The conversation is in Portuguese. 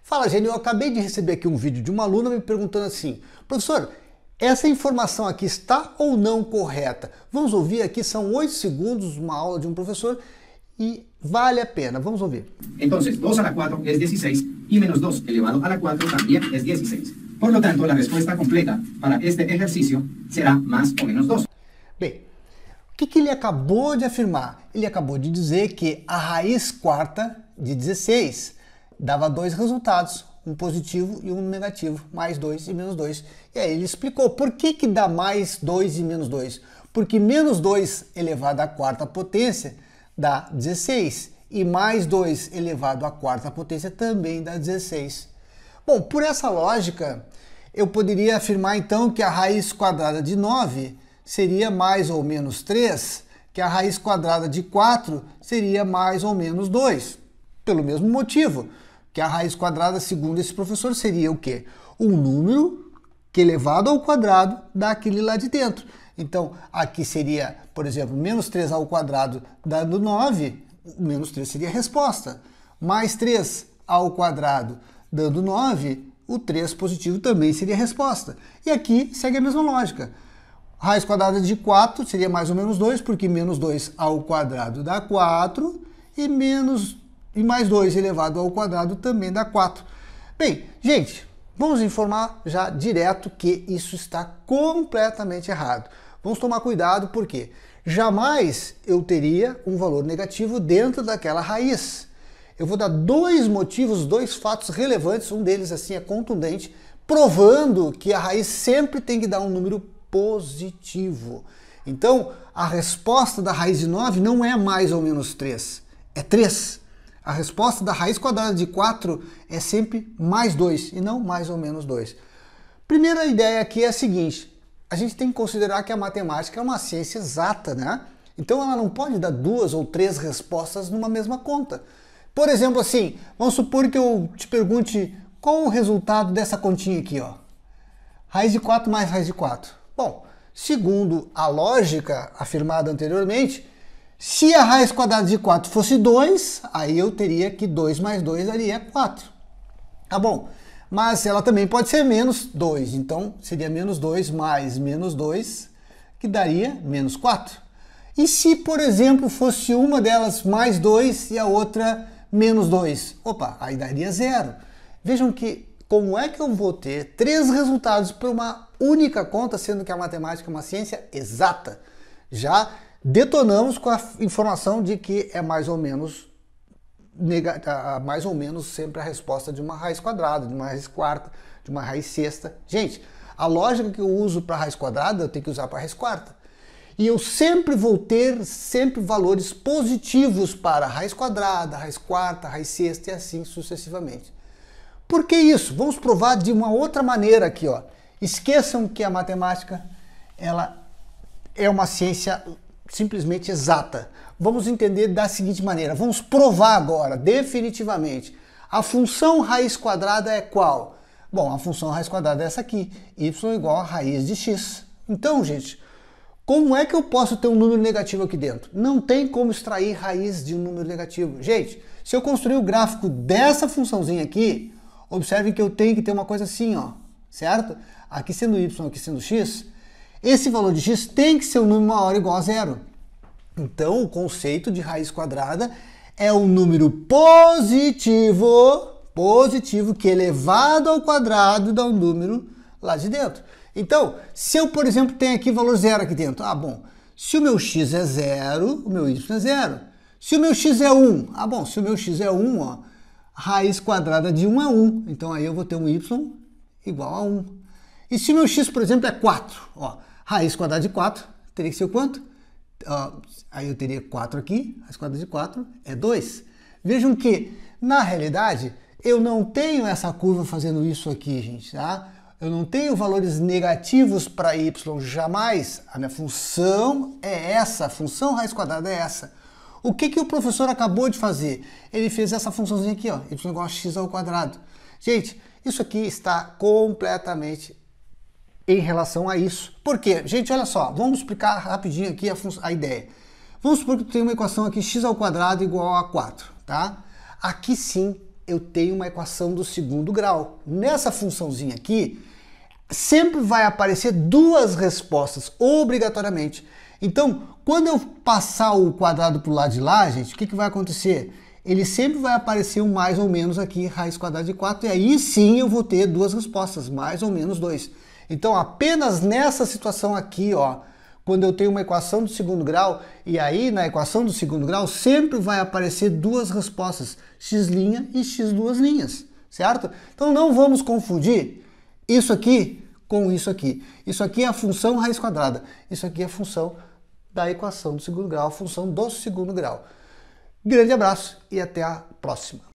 Fala, Gênio, eu acabei de receber aqui um vídeo de uma aluna me perguntando assim: professor, essa informação aqui está ou não correta? Vamos ouvir aqui, são 8 segundos, uma aula de um professor e vale a pena. Vamos ouvir. Então, 2 a la 4 es 16 y menos 2 elevado a la 4 también es 16. Por lo tanto, la respuesta completa para este ejercicio será más o menos 2. Bem, o que ele acabou de afirmar? Ele acabou de dizer que a raiz quarta de 16 dava dois resultados, um positivo e um negativo, mais 2 e menos 2. E aí ele explicou por que dá mais 2 e menos 2. Porque menos 2 elevado à quarta potência dá 16 e mais 2 elevado à quarta potência também dá 16. Bom, por essa lógica, eu poderia afirmar então que a raiz quadrada de 9 seria mais ou menos 3, que a raiz quadrada de 4 seria mais ou menos 2. Pelo mesmo motivo, que a raiz quadrada, segundo esse professor, seria o quê? Um número que elevado ao quadrado dá aquele lá de dentro. Então, aqui seria, por exemplo, menos 3 ao quadrado dando 9, menos 3 seria a resposta. Mais 3 ao quadrado dando 9, o 3 positivo também seria a resposta. E aqui segue a mesma lógica. Raiz quadrada de 4 seria mais ou menos 2, porque menos 2 ao quadrado dá 4, e mais 2 elevado ao quadrado também dá 4. Bem, gente, vamos informar já direto que isso está completamente errado. Vamos tomar cuidado porque jamais eu teria um valor negativo dentro daquela raiz. Eu vou dar dois motivos, dois fatos relevantes, um deles assim é contundente, provando que a raiz sempre tem que dar um número positivo. Então, a resposta da raiz de 9 não é mais ou menos 3, é 3. A resposta da raiz quadrada de 4 é sempre mais 2 e não mais ou menos 2. Primeira ideia aqui é a seguinte: a gente tem que considerar que a matemática é uma ciência exata, né? Então ela não pode dar 2 ou 3 respostas numa mesma conta. Por exemplo, assim, vamos supor que eu te pergunte qual o resultado dessa continha aqui, ó. Raiz de 4 mais raiz de 4. Bom, segundo a lógica afirmada anteriormente, se a raiz quadrada de 4 fosse 2, aí eu teria que 2 mais 2 daria 4. Tá bom, mas ela também pode ser menos 2, então seria menos 2 mais menos 2, que daria menos 4. E se, por exemplo, fosse uma delas mais 2 e a outra menos 2? Opa, aí daria 0. Vejam que como é que eu vou ter 3 resultados para uma única conta, sendo que a matemática é uma ciência exata? Já detonamos com a informação de que é mais ou menos sempre a resposta de uma raiz quadrada, de uma raiz quarta, de uma raiz sexta. Gente, a lógica que eu uso para a raiz quadrada eu tenho que usar para a raiz quarta. E eu sempre vou ter valores positivos para a raiz quadrada, a raiz quarta, a raiz sexta e assim sucessivamente. Por que isso? Vamos provar de uma outra maneira aqui, ó. Esqueçam que a matemática ela é uma ciência simplesmente exata. Vamos entender da seguinte maneira, vamos provar agora, definitivamente. A função raiz quadrada é qual? Bom, a função raiz quadrada é essa aqui, y igual a raiz de x. Então, gente, como é que eu posso ter um número negativo aqui dentro? Não tem como extrair raiz de um número negativo. Gente, se eu construir o gráfico dessa funçãozinha aqui, observem que eu tenho que ter uma coisa assim, ó, certo? Aqui sendo y, aqui sendo x, esse valor de x tem que ser um número maior ou igual a 0. Então, o conceito de raiz quadrada é um número positivo que elevado ao quadrado dá um número lá de dentro. Então, se eu, por exemplo, tenho aqui valor 0 aqui dentro, bom, se o meu x é 0, o meu y é 0. Se o meu x é 1, bom, se o meu x é 1, ó, raiz quadrada de 1 é 1, então aí eu vou ter um y igual a 1. E se o meu x, por exemplo, é 4, ó, raiz quadrada de 4 teria que ser o quanto? Aí eu teria 4 aqui, raiz quadrada de 4 é 2. Vejam que, na realidade, eu não tenho essa curva fazendo isso aqui, gente, tá? Eu não tenho valores negativos para y, jamais. A minha função é essa, a função raiz quadrada é essa. O que o professor acabou de fazer? Ele fez essa funçãozinha aqui, ó, y igual a x ao quadrado. Gente, isso aqui está completamente em relação a isso. Por quê? Gente, olha só, vamos explicar rapidinho aqui a ideia. Vamos supor que tem uma equação aqui, x ao quadrado igual a 4, tá? Aqui sim eu tenho uma equação do segundo grau. Nessa funçãozinha aqui, sempre vai aparecer duas respostas, obrigatoriamente. Então, quando eu passar o quadrado para o lado de lá, gente, o que vai acontecer? Ele sempre vai aparecer um mais ou menos aqui, raiz quadrada de 4, e aí sim eu vou ter duas respostas, mais ou menos 2. Então, apenas nessa situação aqui, ó, quando eu tenho uma equação do segundo grau, e aí na equação do segundo grau sempre vai aparecer duas respostas, x' e x2', certo? Então não vamos confundir isso aqui com isso aqui. Isso aqui é a função raiz quadrada, isso aqui é a função da equação do segundo grau, a função do segundo grau. Grande abraço e até a próxima.